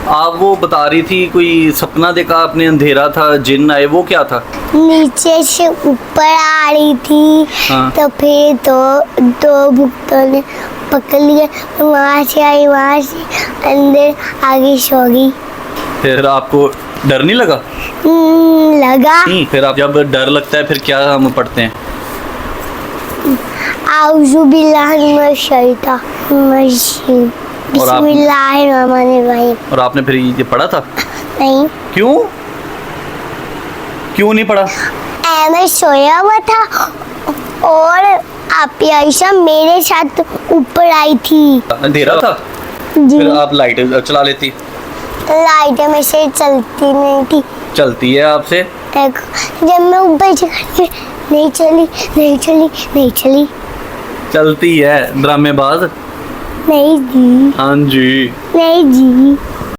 आप वो बता रही थी कोई सपना देखा आपने, अंधेरा था, जिन आए, वो क्या था? नीचे से ऊपर आ रही थी। हाँ। तो फिर दो भूतों ने पकड़ लिया, वहाँ से आई, वहाँ से अंदर आगे सो गई। फिर आपको डर नहीं लगा? लगा। फिर आप जब डर लगता है फिर क्या हम पढ़ते हैं? आऊज़ु बिल्लाहि मिनश शैतानिर रजीम, बिस्मिल्लाहिर्रहमानिर्रहीम। और आपने फिर ये पढ़ा था? नहीं। क्यों नहीं पढ़ा? मैं सोया हुआ था और आप आयशा मेरे साथ ऊपर आई थी। अंधेरा था? जी। फिर आप लाइट चला लेती। लाइट में से चलती नहीं थी। चलती है आपसे? जब मैं ऊपर चढ़ी, नहीं चली। चलती है, ड्रामेबाज। नहीं जी। हाँ जी। नहीं जी।